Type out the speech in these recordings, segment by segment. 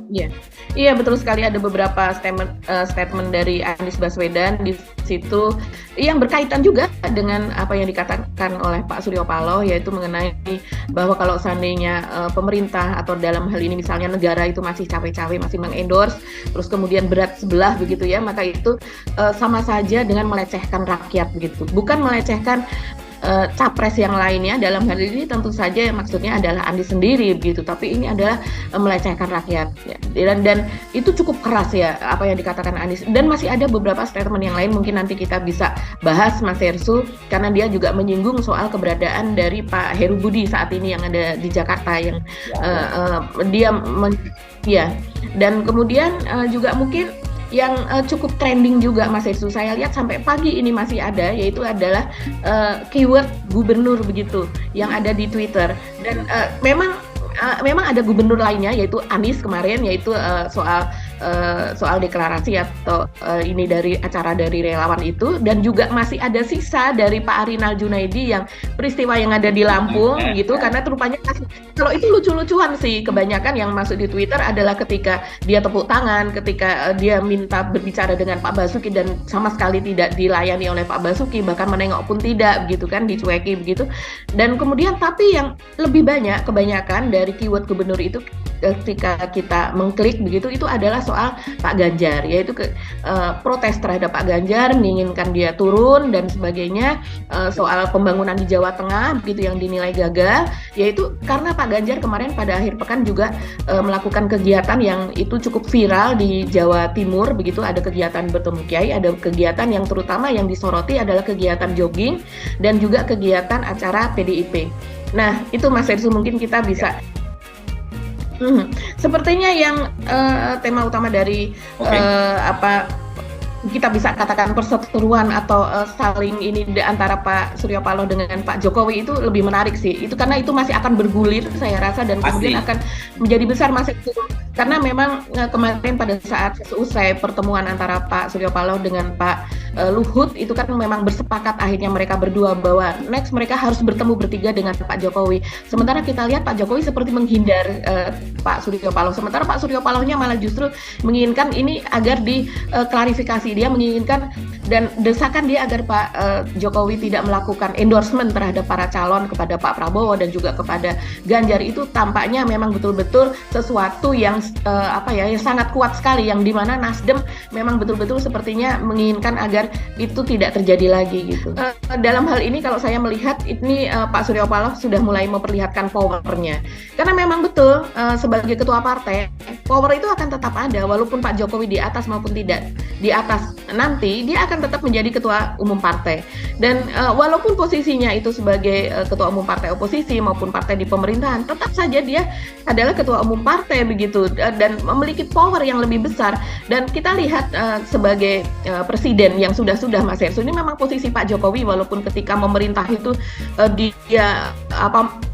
Iya, iya betul sekali ada beberapa statement dari Anies Baswedan di situ yang berkaitan juga dengan apa yang dikatakan oleh Pak Suryo Paloh yaitu mengenai bahwa kalau seandainya pemerintah atau dalam hal ini misalnya negara itu masih cawe-cawe masih mengendorse terus kemudian berat sebelah begitu ya maka itu sama saja dengan melecehkan rakyat begitu. Bukan melecehkan capres yang lainnya dalam hal ini tentu saja maksudnya adalah Anies sendiri begitu tapi ini adalah melecehkan rakyat ya. Dan itu cukup keras ya apa yang dikatakan Anies dan masih ada beberapa statement yang lain mungkin nanti kita bisa bahas Mas Hersu karena dia juga menyinggung soal keberadaan dari Pak Heru Budi saat ini yang ada di Jakarta yang dia ya dan kemudian juga mungkin yang cukup trending juga Mas Hesu saya lihat sampai pagi ini masih ada yaitu adalah keyword gubernur begitu yang ada di Twitter dan memang ada gubernur lainnya yaitu Anies kemarin yaitu soal deklarasi atau ini dari acara dari relawan itu dan juga masih ada sisa dari Pak Arinal Junaidi yang peristiwa yang ada di Lampung gitu karena rupanya kalau itu lucu-lucuan sih kebanyakan yang masuk di Twitter adalah ketika dia tepuk tangan ketika dia minta berbicara dengan Pak Basuki dan sama sekali tidak dilayani oleh Pak Basuki bahkan menengok pun tidak begitu kan dicueki begitu dan kemudian tapi yang lebih banyak kebanyakan dari keyword gubernur itu ketika kita mengklik begitu itu adalah soal Pak Ganjar yaitu protes terhadap Pak Ganjar menginginkan dia turun dan sebagainya soal pembangunan di Jawa Tengah begitu yang dinilai gagal yaitu karena Pak Ganjar kemarin pada akhir pekan juga melakukan kegiatan yang itu cukup viral di Jawa Timur begitu ada kegiatan bertemu kiai ada kegiatan yang terutama yang disoroti adalah kegiatan jogging dan juga kegiatan acara PDIP. Nah itu Mas Hersu mungkin kita bisa sepertinya yang tema utama dari apa kita bisa katakan perseteruan atau saling ini antara Pak Suryo Paloh dengan Pak Jokowi itu lebih menarik sih. Itu karena itu masih akan bergulir saya rasa dan kemudian akan menjadi besar masih itu. Karena memang kemarin pada saat selesai pertemuan antara Pak Suryo Paloh dengan Pak Luhut itu kan memang bersepakat akhirnya mereka berdua bahwa next mereka harus bertemu bertiga dengan Pak Jokowi. Sementara kita lihat Pak Jokowi seperti menghindar Pak Suryo Paloh. Sementara Pak Suryo Palohnya malah justru menginginkan ini agar diklarifikasi. Dia menginginkan dan desakan dia agar Pak Jokowi tidak melakukan endorsement terhadap para calon kepada Pak Prabowo dan juga kepada Ganjar itu tampaknya memang betul-betul sesuatu yang yang sangat kuat sekali yang dimana Nasdem memang betul-betul sepertinya menginginkan agar itu tidak terjadi lagi gitu. Dalam hal ini kalau saya melihat ini Pak Suryo Paloh sudah mulai memperlihatkan powernya karena memang betul sebagai ketua partai power itu akan tetap ada walaupun Pak Jokowi di atas maupun tidak di atas nanti dia akan tetap menjadi ketua umum partai dan walaupun posisinya itu sebagai ketua umum partai oposisi maupun partai di pemerintahan tetap saja dia adalah ketua umum partai begitu dan memiliki power yang lebih besar dan kita lihat sebagai presiden yang sudah Mas Hersu ini memang posisi Pak Jokowi walaupun ketika memerintah itu dia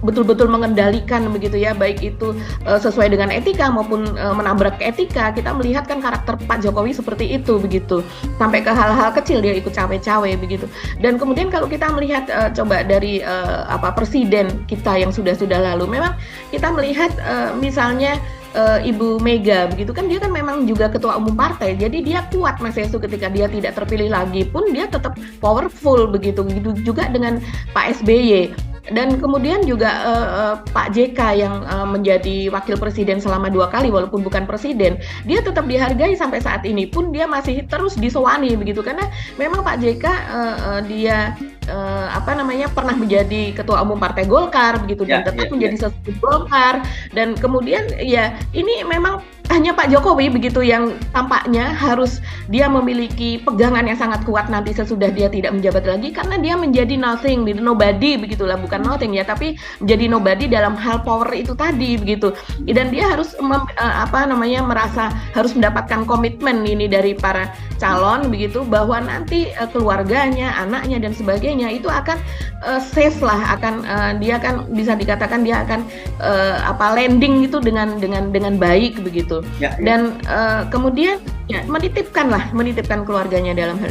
betul-betul mengendalikan begitu ya baik itu sesuai dengan etika maupun menabrak etika kita melihat kan karakter Pak Jokowi seperti itu begitu sampai ke hal-hal kecil dia ikut cawe-cawe begitu dan kemudian kalau kita melihat coba dari presiden kita yang sudah lalu memang kita melihat misalnya Ibu Mega begitu kan dia kan memang juga ketua umum partai jadi dia kuat Mas Yesu ketika dia tidak terpilih lagi pun dia tetap powerful begitu juga dengan Pak SBY dan kemudian juga Pak JK yang menjadi wakil presiden selama 2 kali walaupun bukan presiden dia tetap dihargai sampai saat ini pun dia masih terus disowani begitu karena memang Pak JK dia pernah menjadi ketua umum partai Golkar begitu dan tetap menjadi sesuatu Golkar dan kemudian ya ini memang hanya Pak Jokowi begitu yang tampaknya harus dia memiliki pegangan yang sangat kuat nanti sesudah dia tidak menjabat lagi karena dia menjadi nothing, nobody begitulah bukan nothing ya tapi menjadi nobody dalam hal power itu tadi begitu dan dia harus merasa harus mendapatkan komitmen ini dari para calon begitu bahwa nanti keluarganya, anaknya dan sebagainya itu akan safe lah akan dia kan bisa dikatakan dia akan landing itu dengan baik begitu. Dan kemudian menitipkan keluarganya dalam hal ini.